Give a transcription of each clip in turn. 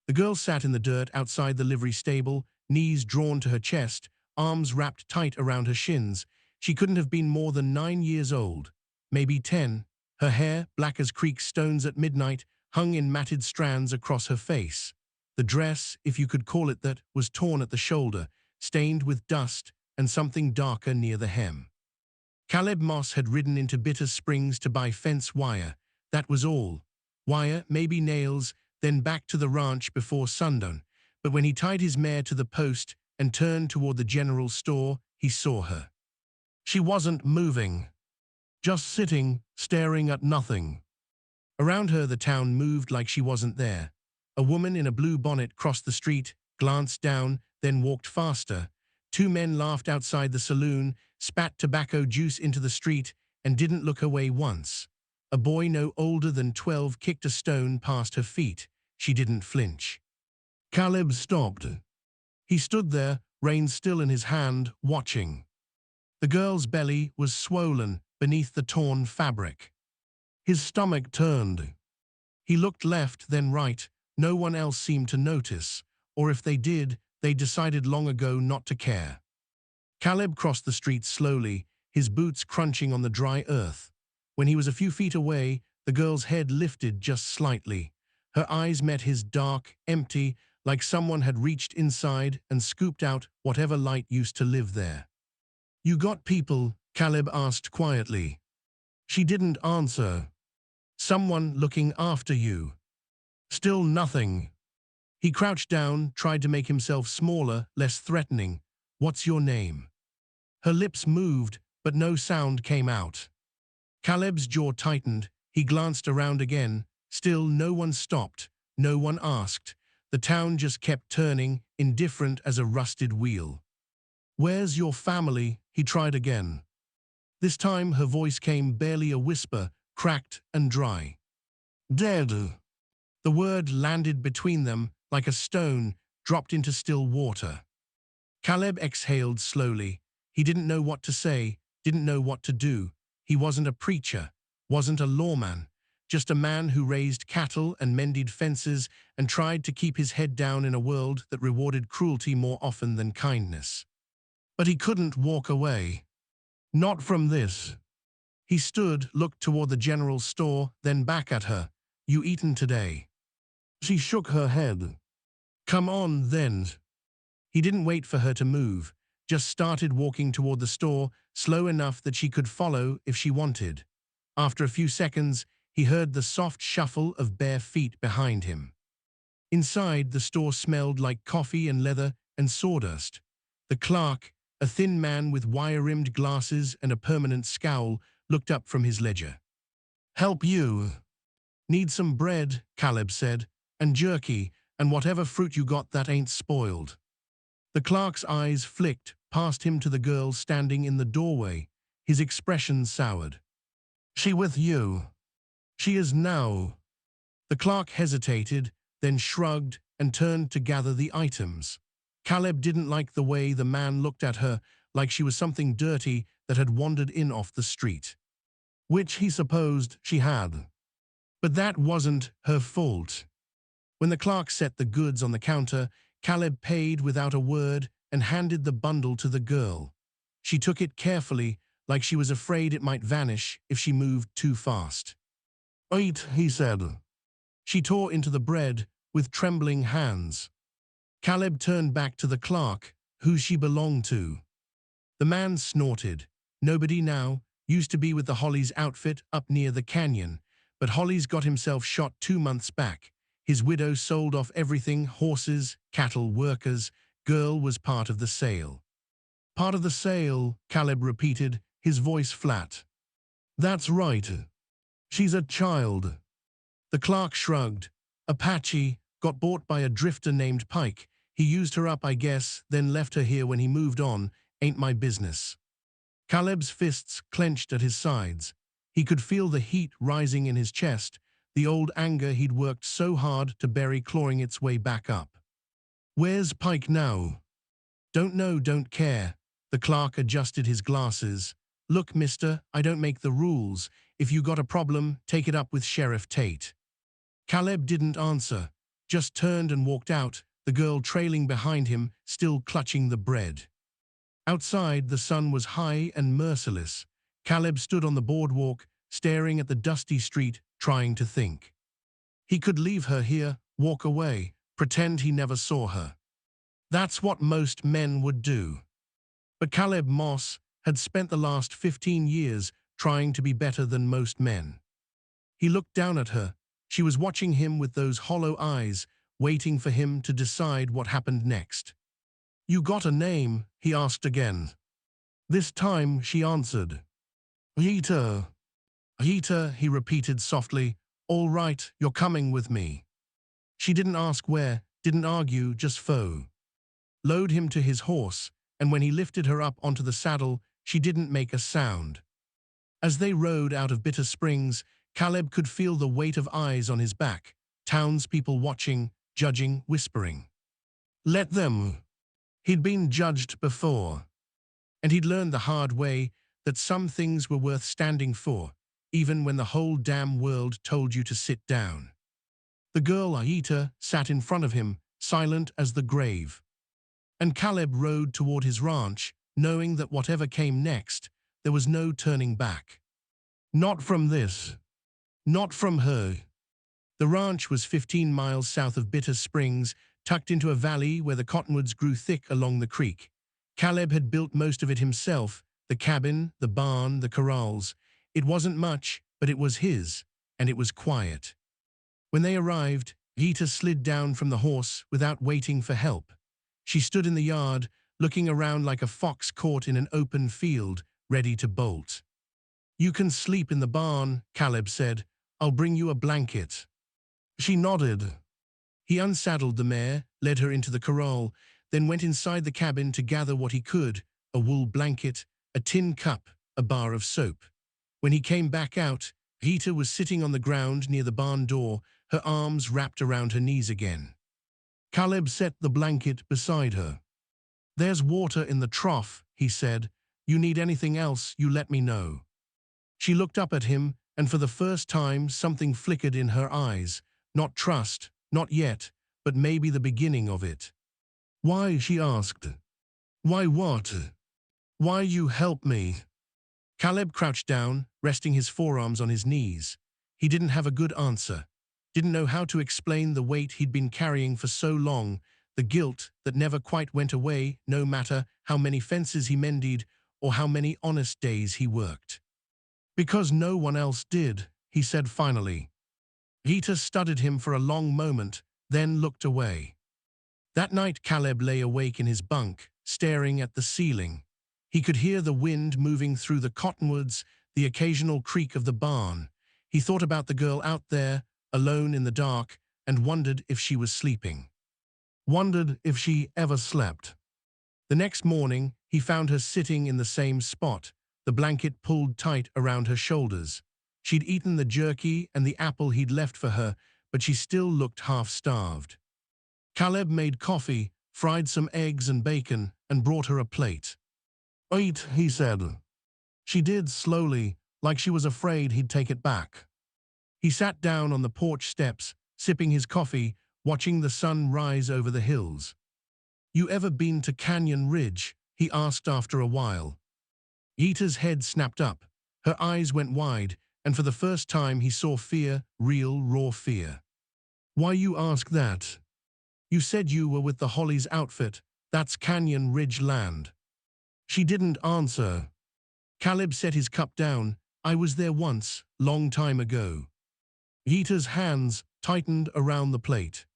The girl sat in the dirt outside the livery stable, knees drawn to her chest, arms wrapped tight around her shins. She couldn't have been more than 9 years old, maybe 10. Her hair, black as creek stones at midnight, hung in matted strands across her face. The dress, if you could call it that, was torn at the shoulder, stained with dust and something darker near the hem. Caleb Moss had ridden into Bitter Springs to buy fence wire. That was all. Wire, maybe nails, then back to the ranch before sundown. But when he tied his mare to the post and turned toward the general store, he saw her. She wasn't moving, just sitting, staring at nothing. Around her, the town moved like she wasn't there. A woman in a blue bonnet crossed the street, glanced down, then walked faster. Two men laughed outside the saloon, spat tobacco juice into the street, and didn't look away once. A boy no older than 12 kicked a stone past her feet. She didn't flinch. Caleb stopped. He stood there, rein still in his hand, watching. The girl's belly was swollen beneath the torn fabric. His stomach turned. He looked left, then right. No one else seemed to notice, or if they did, they decided long ago not to care. Caleb crossed the street slowly, his boots crunching on the dry earth. When he was a few feet away, the girl's head lifted just slightly. Her eyes met his dark, empty, like someone had reached inside and scooped out whatever light used to live there. "You got people?" Caleb asked quietly. She didn't answer. "Someone looking after you?" Still nothing. He crouched down, tried to make himself smaller, less threatening. "What's your name?" Her lips moved, but no sound came out. Caleb's jaw tightened. He glanced around again. Still no one stopped. No one asked. The town just kept turning, indifferent as a rusted wheel. "Where's your family?" he tried again. This time her voice came barely a whisper, cracked and dry. "Dead." The word landed between them like a stone dropped into still water. Caleb exhaled slowly. He didn't know what to say, didn't know what to do. He wasn't a preacher, wasn't a lawman, just a man who raised cattle and mended fences and tried to keep his head down in a world that rewarded cruelty more often than kindness. But he couldn't walk away. Not from this. He stood, looked toward the general store, then back at her. "You eaten today?" She shook her head. "Come on, then." He didn't wait for her to move, just started walking toward the store, slow enough that she could follow if she wanted. After a few seconds, he heard the soft shuffle of bare feet behind him. Inside, the store smelled like coffee and leather and sawdust. The clerk, a thin man with wire-rimmed glasses and a permanent scowl, looked up from his ledger. "Help you?" "Need some bread," Caleb said, "and jerky, and whatever fruit you got that ain't spoiled." The clerk's eyes flicked past him to the girl standing in the doorway. His expression soured. "She with you?" "She is now." The clerk hesitated, then shrugged and turned to gather the items. Caleb didn't like the way the man looked at her, like she was something dirty that had wandered in off the street. Which he supposed she had. But that wasn't her fault. When the clerk set the goods on the counter, Caleb paid without a word and handed the bundle to the girl. She took it carefully, like she was afraid it might vanish if she moved too fast. "Eat," he said. She tore into the bread with trembling hands. Caleb turned back to the clerk, who she belonged to. The man snorted. Nobody now, used to be with the Hollies outfit up near the canyon, but Hollies got himself shot 2 months back. His widow sold off everything, horses, cattle, workers. Girl was part of the sale. "Part of the sale," Caleb repeated, his voice flat. "That's right. She's a child." The clerk shrugged. "Apache got bought by a drifter named Pike. He used her up, I guess, then left her here when he moved on. Ain't my business." Caleb's fists clenched at his sides. He could feel the heat rising in his chest, the old anger he'd worked so hard to bury clawing its way back up. "Where's Pike now?" "Don't know, don't care." The clerk adjusted his glasses. "Look, mister, I don't make the rules. If you got a problem, take it up with Sheriff Tate." Caleb didn't answer. just turned and walked out, the girl trailing behind him, still clutching the bread. Outside, the sun was high and merciless. Caleb stood on the boardwalk, staring at the dusty street, trying to think. He could leave her here, walk away, pretend he never saw her. That's what most men would do. But Caleb Moss had spent the last 15 years trying to be better than most men. He looked down at her. She was watching him with those hollow eyes, waiting for him to decide what happened next. "You got a name?" he asked again. This time she answered. "Rita." "Rita," he repeated softly. "All right, you're coming with me." She didn't ask where, didn't argue, just load him to his horse, and when he lifted her up onto the saddle, she didn't make a sound. As they rode out of Bitter Springs, Caleb could feel the weight of eyes on his back, townspeople watching, judging, whispering. Let them. He'd been judged before, and he'd learned the hard way that some things were worth standing for, even when the whole damn world told you to sit down. The girl, Aita, sat in front of him, silent as the grave. And Caleb rode toward his ranch, knowing that whatever came next, there was no turning back. Not from this. Not from her. The ranch was 15 miles south of Bitter Springs, tucked into a valley where the cottonwoods grew thick along the creek. Caleb had built most of it himself, the cabin, the barn, the corrals. It wasn't much, but it was his, and it was quiet. When they arrived, Rita slid down from the horse without waiting for help. She stood in the yard, looking around like a fox caught in an open field, ready to bolt. "You can sleep in the barn," Caleb said. "I'll bring you a blanket." She nodded. He unsaddled the mare, led her into the corral, then went inside the cabin to gather what he could, a wool blanket, a tin cup, a bar of soap. When he came back out, Rita was sitting on the ground near the barn door, her arms wrapped around her knees again. Caleb set the blanket beside her. "There's water in the trough," he said. "You need anything else, you let me know." She looked up at him, and for the first time something flickered in her eyes. Not trust, not yet, but maybe the beginning of it. "Why?" she asked. "Why what?" "Why you help me?" Caleb crouched down, resting his forearms on his knees. He didn't have a good answer. Didn't know how to explain the weight he'd been carrying for so long, the guilt that never quite went away, no matter how many fences he mended or how many honest days he worked. "Because no one else did," he said finally. Rita studied him for a long moment, then looked away. That night Caleb lay awake in his bunk, staring at the ceiling. He could hear the wind moving through the cottonwoods, the occasional creak of the barn. He thought about the girl out there, alone in the dark, and wondered if she was sleeping. Wondered if she ever slept. The next morning, he found her sitting in the same spot, the blanket pulled tight around her shoulders. She'd eaten the jerky and the apple he'd left for her, but she still looked half-starved. Caleb made coffee, fried some eggs and bacon, and brought her a plate. "Eat," he said. She did slowly, like she was afraid he'd take it back. He sat down on the porch steps, sipping his coffee, watching the sun rise over the hills. "You ever been to Canyon Ridge?" he asked after a while. Rita's head snapped up. Her eyes went wide, and for the first time he saw fear, real, raw fear. "Why you ask that?" "You said you were with the Hollies outfit. That's Canyon Ridge land." She didn't answer. Caleb set his cup down. "I was there once, long time ago." Rita's hands tightened around the plate.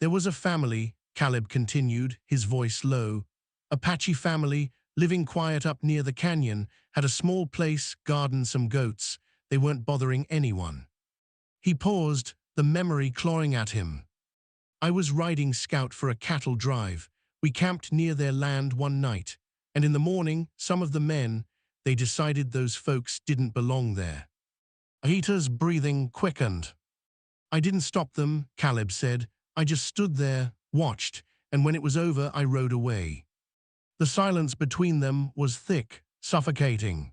"There was a family," Caleb continued, his voice low. "Apache family, living quiet up near the canyon, had a small place, garden, some goats. They weren't bothering anyone." He paused, the memory clawing at him. "I was riding scout for a cattle drive. We camped near their land one night, and in the morning, some of the men, they decided those folks didn't belong there." Rita's breathing quickened. "I didn't stop them," Caleb said. "I just stood there, watched, and when it was over, I rode away." The silence between them was thick, suffocating.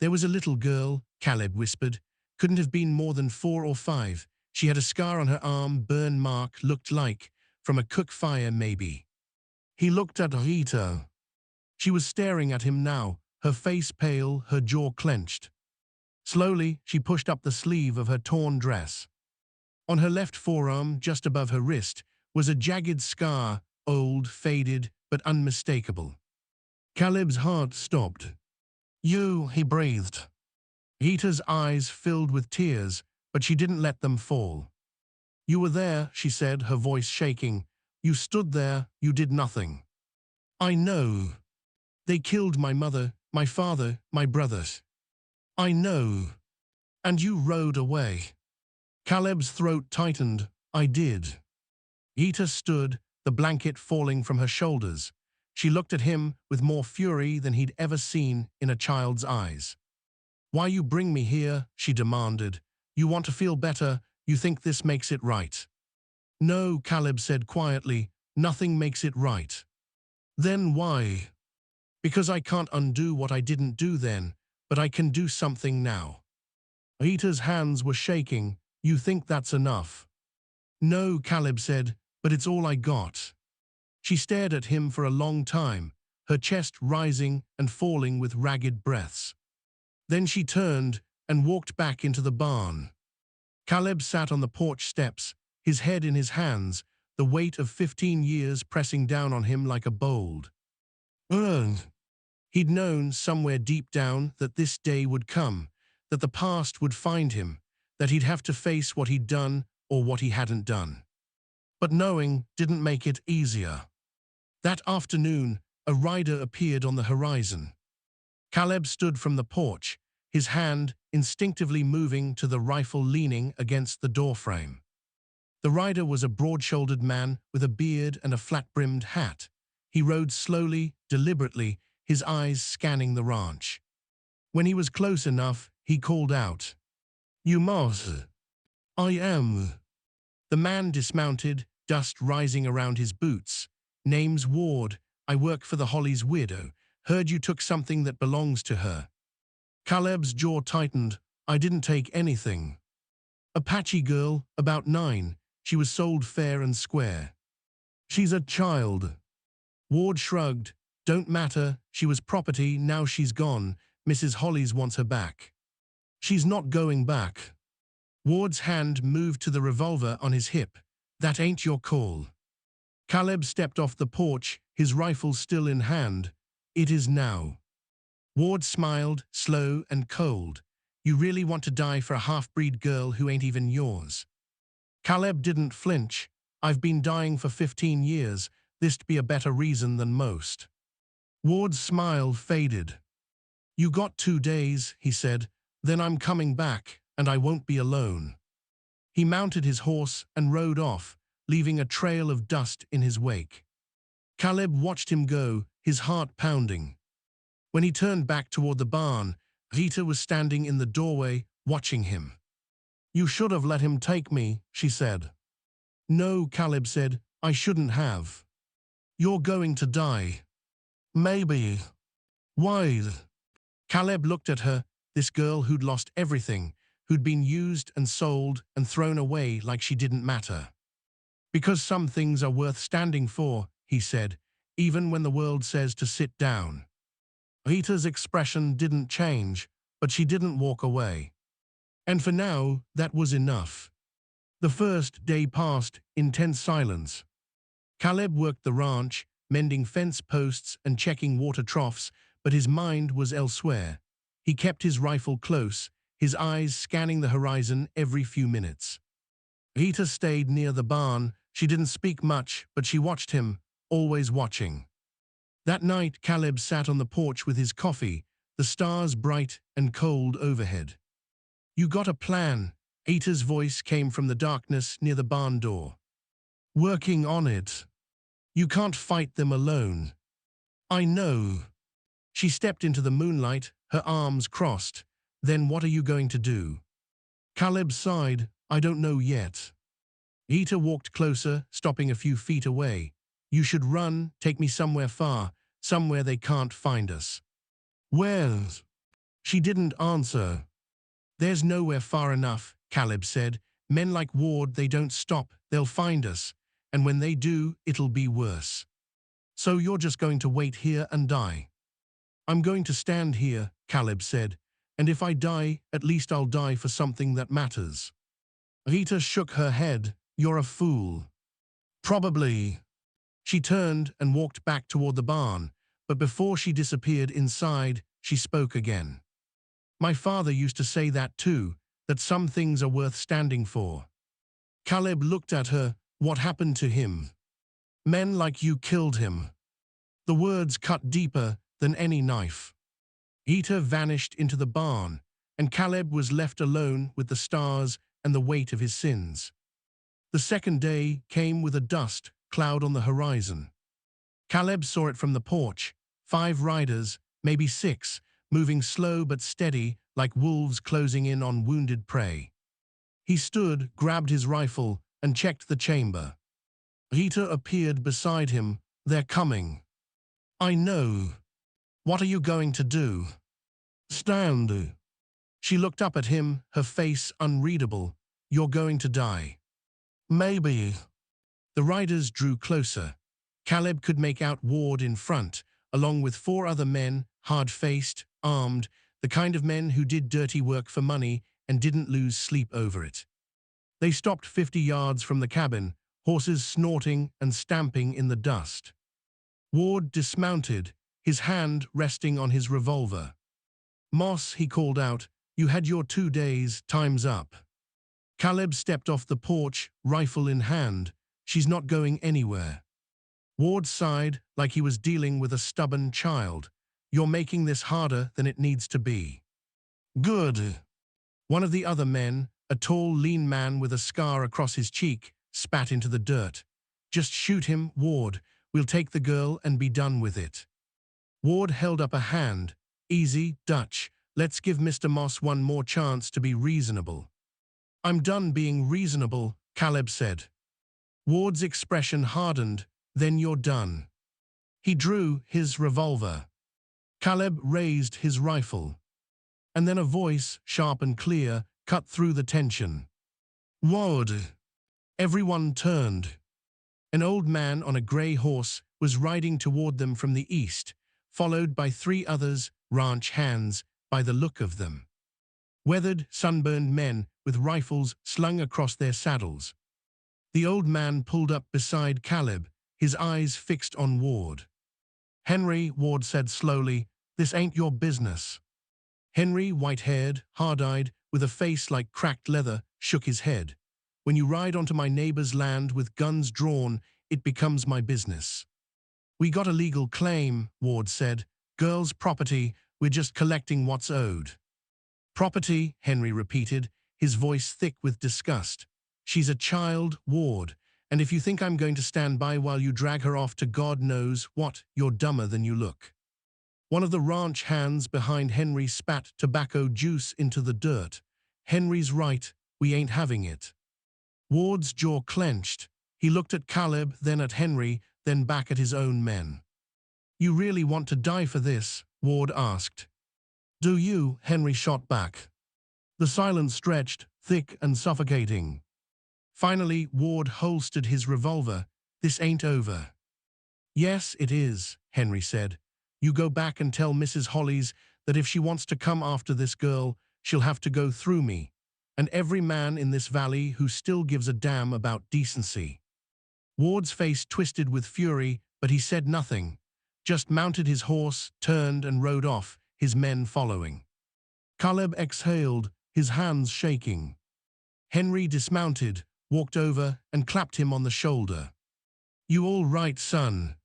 "There was a little girl," Caleb whispered. "Couldn't have been more than 4 or 5. She had a scar on her arm, burn mark, looked like, from a cook fire maybe. He looked at Rita. She was staring at him now, her face pale, her jaw clenched. Slowly, she pushed up the sleeve of her torn dress. On her left forearm, just above her wrist, was a jagged scar, old, faded, but unmistakable. Caleb's heart stopped. "You," he breathed. Rita's eyes filled with tears, but she didn't let them fall. "You were there," she said, her voice shaking. "You stood there, you did nothing." "I know. They killed my mother, my father, my brothers. I know. And you rode away." Caleb's throat tightened. "I did." Rita stood, the blanket falling from her shoulders. She looked at him with more fury than he'd ever seen in a child's eyes. "Why you bring me here?" she demanded. "You want to feel better? You think this makes it right?" "No," Caleb said quietly. "Nothing makes it right." "Then why?" "Because I can't undo what I didn't do then, but I can do something now." Rita's hands were shaking. "You think that's enough?" "No," Caleb said, "but it's all I got." She stared at him for a long time, her chest rising and falling with ragged breaths. Then she turned and walked back into the barn. Caleb sat on the porch steps, his head in his hands, the weight of 15 years pressing down on him like a bold. Ugh. He'd known somewhere deep down that this day would come, that the past would find him, that he'd have to face what he'd done or what he hadn't done. But knowing didn't make it easier. That afternoon, a rider appeared on the horizon. Caleb stood from the porch, his hand instinctively moving to the rifle leaning against the doorframe. The rider was a broad-shouldered man with a beard and a flat-brimmed hat. He rode slowly, deliberately, his eyes scanning the ranch. When he was close enough, he called out, "You must." "I am." The man dismounted, dust rising around his boots. "Name's Ward. I work for the Holly's widow. Heard you took something that belongs to her." Caleb's jaw tightened. "I didn't take anything." "Apache girl, about 9. She was sold fair and square." "She's a child." Ward shrugged. "Don't matter. She was property, now she's gone. Mrs. Holly's wants her back." "She's not going back." Ward's hand moved to the revolver on his hip. "That ain't your call." Caleb stepped off the porch, his rifle still in hand. "It is now." Ward smiled, slow and cold. "You really want to die for a half-breed girl who ain't even yours?" Caleb didn't flinch. "I've been dying for 15 years. This'd be a better reason than most." Ward's smile faded. "You got 2 days," he said. "Then I'm coming back, and I won't be alone." He mounted his horse and rode off, leaving a trail of dust in his wake. Caleb watched him go, his heart pounding. When he turned back toward the barn, Rita was standing in the doorway, watching him. "You should have let him take me," she said. "No," Caleb said, "I shouldn't have." "You're going to die." "Maybe." "Why?" Caleb looked at her, this girl who'd lost everything, who'd been used and sold and thrown away like she didn't matter. "Because some things are worth standing for," he said, "even when the world says to sit down." Rita's expression didn't change, but she didn't walk away. And for now, that was enough. The first day passed in tense silence. Caleb worked the ranch, mending fence posts and checking water troughs, but his mind was elsewhere. He kept his rifle close, his eyes scanning the horizon every few minutes. Rita stayed near the barn. She didn't speak much, but she watched him, always watching. That night, Caleb sat on the porch with his coffee, the stars bright and cold overhead. "You got a plan?" Rita's voice came from the darkness near the barn door. "Working on it." "You can't fight them alone." "I know." She stepped into the moonlight, her arms crossed. "Then what are you going to do?" Caleb sighed. "I don't know yet." Rita walked closer, stopping a few feet away. "You should run, take me somewhere far, somewhere they can't find us." "Where?" She didn't answer. "There's nowhere far enough," Caleb said. Men like Ward, they don't stop, they'll find us, and when they do, it'll be worse. So you're just going to wait here and die? I'm going to stand here, Caleb said, and if I die, at least I'll die for something that matters. Rita shook her head. You're a fool. Probably. She turned and walked back toward the barn, but before she disappeared inside, she spoke again. My father used to say that too, that some things are worth standing for. Caleb looked at her. What happened to him? Men like you killed him. The words cut deeper than any knife. Rita vanished into the barn, and Caleb was left alone with the stars and the weight of his sins. The second day came with a dust cloud on the horizon. Caleb saw it from the porch, 5 riders, maybe 6, moving slow but steady like wolves closing in on wounded prey. He stood, grabbed his rifle, and checked the chamber. Rita appeared beside him. They're coming. I know. What are you going to do? Stand. She looked up at him, her face unreadable. You're going to die. Maybe. The riders drew closer. Caleb could make out Ward in front, along with 4 other men, hard-faced, armed, the kind of men who did dirty work for money and didn't lose sleep over it. They stopped 50 yards from the cabin, horses snorting and stamping in the dust. Ward dismounted, his hand resting on his revolver. Moss, he called out, you had your 2 days, time's up. Caleb stepped off the porch, rifle in hand. She's not going anywhere. Ward sighed like he was dealing with a stubborn child. You're making this harder than it needs to be. Good. One of the other men, a tall, lean man with a scar across his cheek, spat into the dirt. Just shoot him, Ward. We'll take the girl and be done with it. Ward held up a hand. Easy, Dutch. Let's give Mr. Moss one more chance to be reasonable. I'm done being reasonable, Caleb said. Ward's expression hardened. Then you're done. He drew his revolver. Caleb raised his rifle. And then a voice, sharp and clear, cut through the tension. Ward. Everyone turned. An old man on a grey horse was riding toward them from the east, followed by 3 others, ranch hands, by the look of them. Weathered, sunburned men with rifles slung across their saddles. The old man pulled up beside Caleb, his eyes fixed on Ward. Henry, Ward said slowly, this ain't your business. Henry, white-haired, hard-eyed, with a face like cracked leather, shook his head. When you ride onto my neighbor's land with guns drawn, it becomes my business. We got a legal claim, Ward said. Girl's property, we're just collecting what's owed. Property, Henry repeated, his voice thick with disgust. She's a child, Ward, and if you think I'm going to stand by while you drag her off to God knows what, you're dumber than you look. One of the ranch hands behind Henry spat tobacco juice into the dirt. Henry's right, we ain't having it. Ward's jaw clenched. He looked at Caleb, then at Henry, then back at his own men. You really want to die for this? Ward asked. Do you? Henry shot back. The silence stretched, thick and suffocating. Finally, Ward holstered his revolver. This ain't over. Yes, it is, Henry said. You go back and tell Mrs. Hollies that if she wants to come after this girl, she'll have to go through me, and every man in this valley who still gives a damn about decency. Ward's face twisted with fury, but he said nothing, just mounted his horse, turned and rode off, his men following. Caleb exhaled, his hands shaking. Henry dismounted, walked over and clapped him on the shoulder. You all right, son?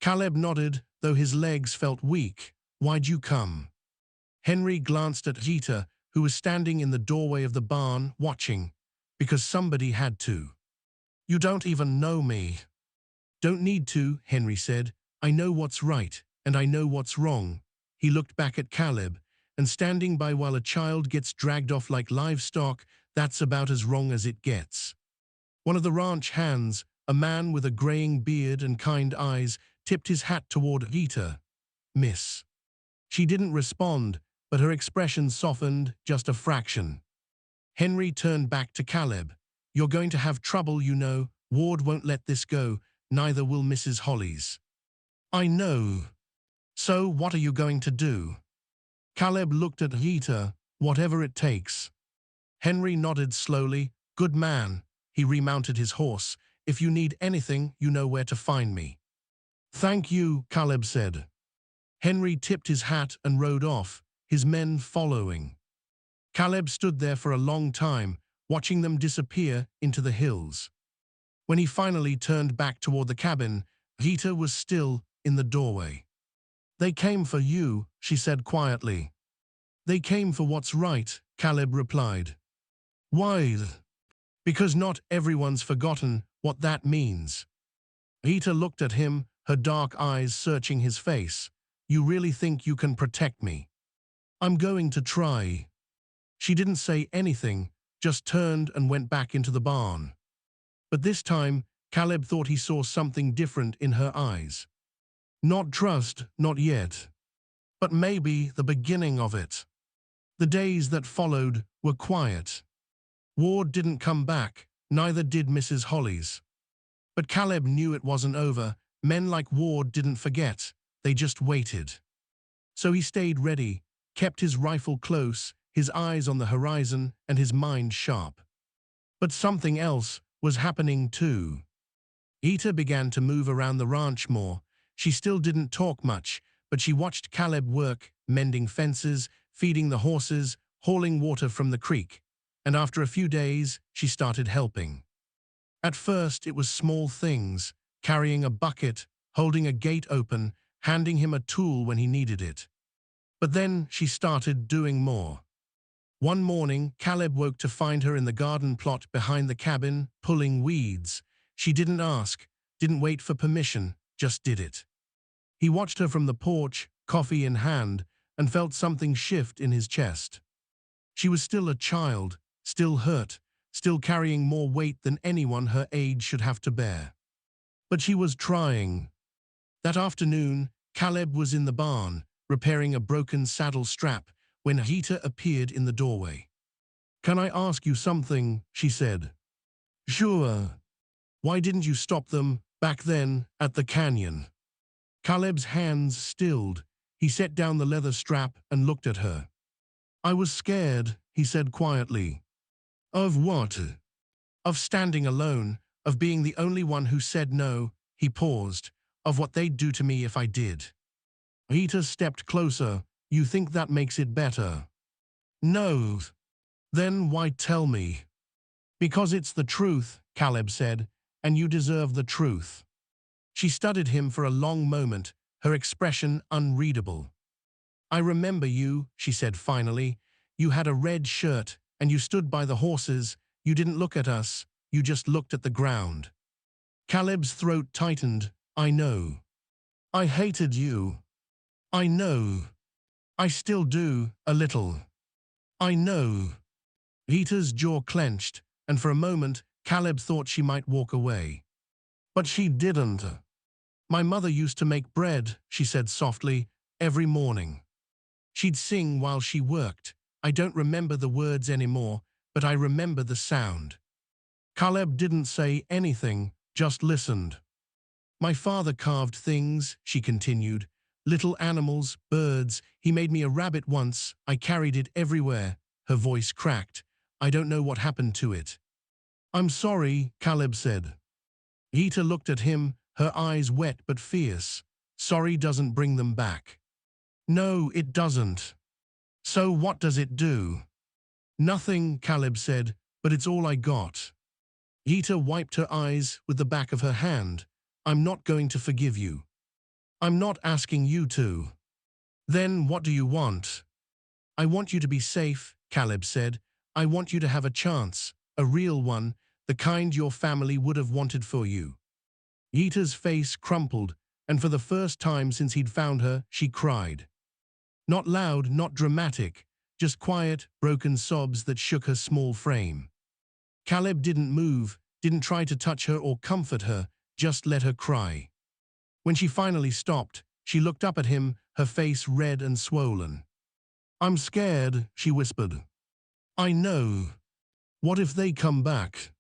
Caleb nodded, though his legs felt weak. Why'd you come? Henry glanced at Rita, who was standing in the doorway of the barn, watching. Because somebody had to. You don't even know me. Don't need to, Henry said. I know what's right, and I know what's wrong. He looked back at Caleb, and standing by while a child gets dragged off like livestock, that's about as wrong as it gets. One of the ranch hands, a man with a graying beard and kind eyes, tipped his hat toward Rita. Miss. She didn't respond, but her expression softened just a fraction. Henry turned back to Caleb. You're going to have trouble, you know. Ward won't let this go, neither will Mrs. Hollies. I know. So what are you going to do? Caleb looked at Heater. Whatever it takes. Henry nodded slowly. Good man. He remounted his horse. If you need anything, you know where to find me. Thank you, Caleb said. Henry tipped his hat and rode off, his men following. Caleb stood there for a long time, watching them disappear into the hills. When he finally turned back toward the cabin, Heater was still in the doorway. They came for you, she said quietly. They came for what's right, Caleb replied. Why? Because not everyone's forgotten what that means. Heater looked at him, her dark eyes searching his face. You really think you can protect me? I'm going to try. She didn't say anything, just turned and went back into the barn. But this time, Caleb thought he saw something different in her eyes. Not trust, not yet. But maybe the beginning of it. The days that followed were quiet. Ward didn't come back, neither did Mrs. Hollies. But Caleb knew it wasn't over. Men like Ward didn't forget, they just waited. So he stayed ready, kept his rifle close, his eyes on the horizon and his mind sharp. But something else was happening too. Heater began to move around the ranch more. She still didn't talk much, but she watched Caleb work, mending fences, feeding the horses, hauling water from the creek. And after a few days, she started helping. At first, it was small things, carrying a bucket, holding a gate open, handing him a tool when he needed it. But then she started doing more. One morning, Caleb woke to find her in the garden plot behind the cabin, pulling weeds. She didn't ask, didn't wait for permission, just did it. He watched her from the porch, coffee in hand, and felt something shift in his chest. She was still a child, still hurt, still carrying more weight than anyone her age should have to bear. But she was trying. That afternoon, Caleb was in the barn, repairing a broken saddle strap, when Heater appeared in the doorway. Can I ask you something? She said. Sure. Why didn't you stop them, back then, at the canyon? Caleb's hands stilled. He set down the leather strap and looked at her. I was scared, he said quietly. Of what? Of standing alone, of being the only one who said no. He paused. Of what they'd do to me if I did. Heater stepped closer. You think that makes it better? No. Then why tell me? Because it's the truth, Caleb said, and you deserve the truth. She studied him for a long moment, her expression unreadable. I remember you, she said finally. You had a red shirt, and you stood by the horses. You didn't look at us, you just looked at the ground. Caleb's throat tightened. I know. I hated you. I know. I still do, a little. I know. Heater's jaw clenched, and for a moment, Caleb thought she might walk away. But she didn't. My mother used to make bread, she said softly, every morning. She'd sing while she worked. I don't remember the words anymore, but I remember the sound. Caleb didn't say anything, just listened. My father carved things, she continued. Little animals, birds. He made me a rabbit once. I carried it everywhere. Her voice cracked. I don't know what happened to it. I'm sorry, Caleb said. Heater looked at him, her eyes wet but fierce. Sorry doesn't bring them back. No, it doesn't. So what does it do? Nothing, Caleb said, but it's all I got. Heater wiped her eyes with the back of her hand. I'm not going to forgive you. I'm not asking you to. Then what do you want? I want you to be safe, Caleb said. I want you to have a chance, a real one, the kind your family would have wanted for you. Heater's face crumpled, and for the first time since he'd found her, she cried. Not loud, not dramatic, just quiet, broken sobs that shook her small frame. Caleb didn't move, didn't try to touch her or comfort her, just let her cry. When she finally stopped, she looked up at him, her face red and swollen. I'm scared, she whispered. I know. What if they come back?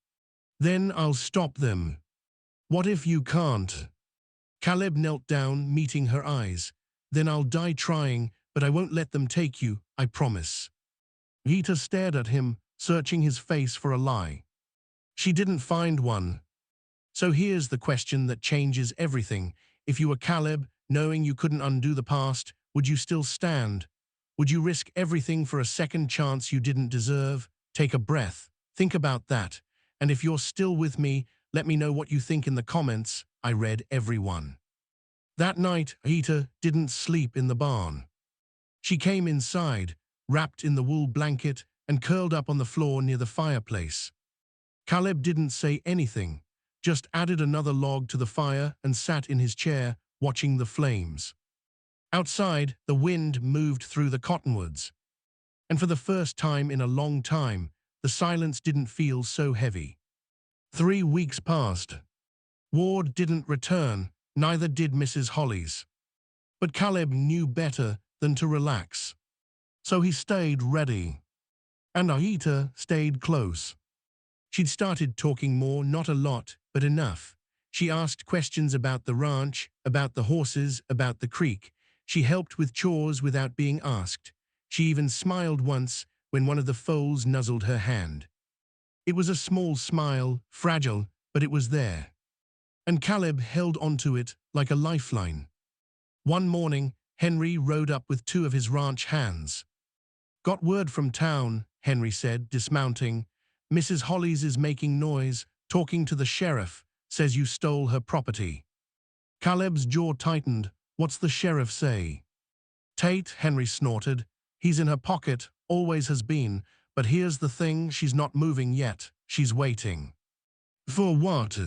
Then I'll stop them. What if you can't? Caleb knelt down, meeting her eyes. Then I'll die trying, but I won't let them take you, I promise. Rita stared at him, searching his face for a lie. She didn't find one. So here's the question that changes everything. If you were Caleb, knowing you couldn't undo the past, would you still stand? Would you risk everything for a second chance you didn't deserve? Take a breath. Think about that. And if you're still with me, let me know what you think in the comments. I read every one. That night, Rita didn't sleep in the barn. She came inside, wrapped in the wool blanket, and curled up on the floor near the fireplace. Caleb didn't say anything, just added another log to the fire and sat in his chair, watching the flames. Outside, the wind moved through the cottonwoods. And for the first time in a long time, the silence didn't feel so heavy. 3 weeks passed. Ward didn't return, neither did Mrs. Hollis. But Caleb knew better than to relax. So he stayed ready. And Aita stayed close. She'd started talking more, not a lot, but enough. She asked questions about the ranch, about the horses, about the creek. She helped with chores without being asked. She even smiled once when one of the foals nuzzled her hand. It was a small smile, fragile, but it was there. And Caleb held onto it like a lifeline. One morning, Henry rode up with 2 of his ranch hands. Got word from town, Henry said, dismounting. Mrs. Hollis is making noise, talking to the sheriff, says you stole her property. Caleb's jaw tightened. What's the sheriff say? Tate, Henry snorted. He's in her pocket, always has been, but here's the thing, she's not moving yet, she's waiting. For what?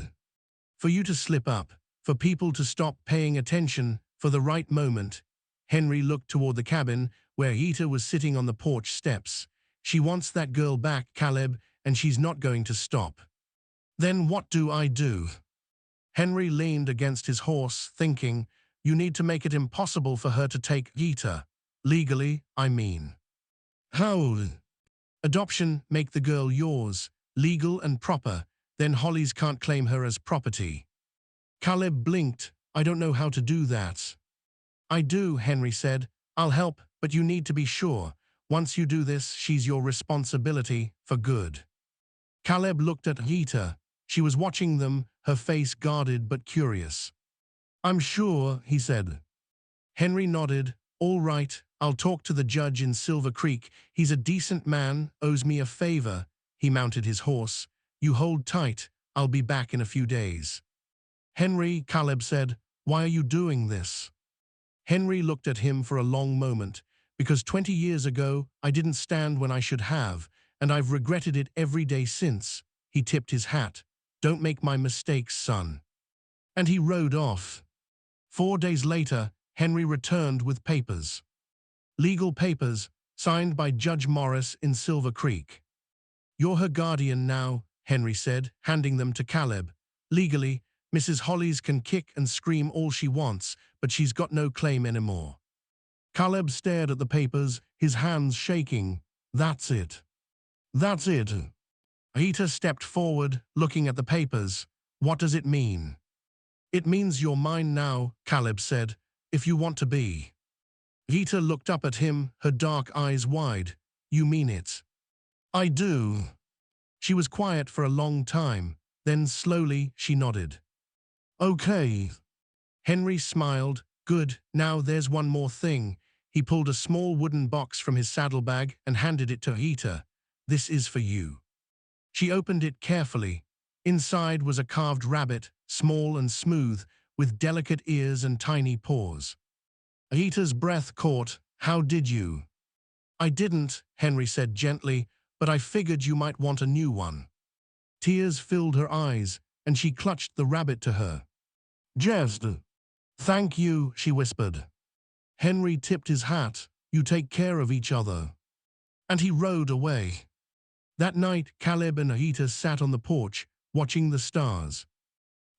For you to slip up, for people to stop paying attention, for the right moment. Henry looked toward the cabin, where Rita was sitting on the porch steps. She wants that girl back, Caleb, and she's not going to stop. Then what do I do? Henry leaned against his horse, thinking, you need to make it impossible for her to take Rita. Legally, I mean. How? Adoption, make the girl yours, legal and proper, then Hollis can't claim her as property. Caleb blinked. I don't know how to do that. I do, Henry said. I'll help, but you need to be sure. Once you do this, she's your responsibility, for good. Caleb looked at Rita. She was watching them, her face guarded but curious. I'm sure, he said. Henry nodded. All right, I'll talk to the judge in Silver Creek. He's a decent man, owes me a favor. He mounted his horse. You hold tight, I'll be back in a few days. Henry, Caleb said, why are you doing this? Henry looked at him for a long moment. Because 20 years ago, I didn't stand when I should have, and I've regretted it every day since. He tipped his hat. Don't make my mistakes, son. And he rode off. 4 days later, Henry returned with papers. Legal papers, signed by Judge Morris in Silver Creek. You're her guardian now, Henry said, handing them to Caleb. Legally, Mrs. Hollis can kick and scream all she wants, but she's got no claim anymore. Caleb stared at the papers, his hands shaking. That's it. That's it. Rita stepped forward, looking at the papers. What does it mean? It means you're mine now, Caleb said, if you want to be. Rita looked up at him, her dark eyes wide. You mean it? I do. She was quiet for a long time. Then slowly she nodded. Okay. Henry smiled. Good, now there's one more thing. He pulled a small wooden box from his saddlebag and handed it to Rita. This is for you. She opened it carefully. Inside was a carved rabbit, small and smooth, with delicate ears and tiny paws. Rita's breath caught. How did you? I didn't, Henry said gently, but I figured you might want a new one. Tears filled her eyes, and she clutched the rabbit to her. Just, thank you, she whispered. Henry tipped his hat. You take care of each other. And he rode away. That night, Caleb and Rita sat on the porch, watching the stars.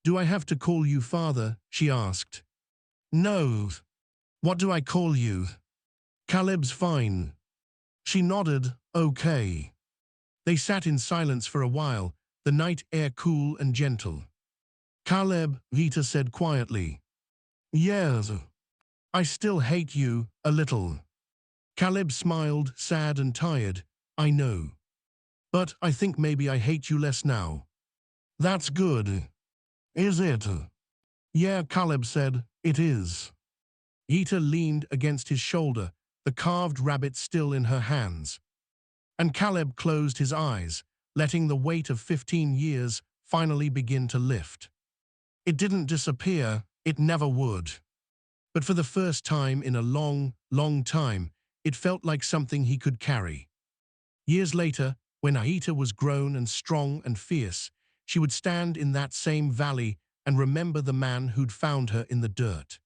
Do I have to call you father? She asked. No. What do I call you? Caleb's fine. She nodded, okay. They sat in silence for a while, the night air cool and gentle. Caleb, Vita said quietly. Yes, I still hate you, a little. Caleb smiled, sad and tired. I know. But I think maybe I hate you less now. That's good. Is it? Yeah, Caleb said, it is. Vita leaned against his shoulder, the carved rabbit still in her hands. And Caleb closed his eyes, letting the weight of 15 years finally begin to lift. It didn't disappear, it never would. But for the first time in a long, long time, it felt like something he could carry. Years later, when Aita was grown and strong and fierce, she would stand in that same valley and remember the man who'd found her in the dirt.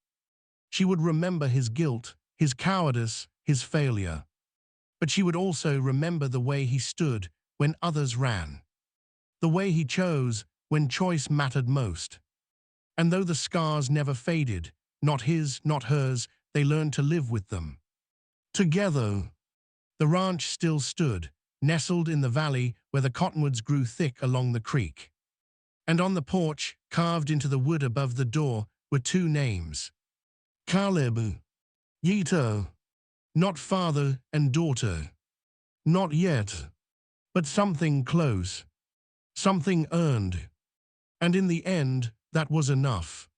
She would remember his guilt, his cowardice, his failure. But she would also remember the way he stood when others ran. The way he chose when choice mattered most. And though the scars never faded, not his, not hers, they learned to live with them. Together, the ranch still stood, nestled in the valley where the cottonwoods grew thick along the creek. And on the porch, carved into the wood above the door, were two names. Caleb, Yito, not father and daughter. Not yet, but something close, something earned. And in the end, that was enough.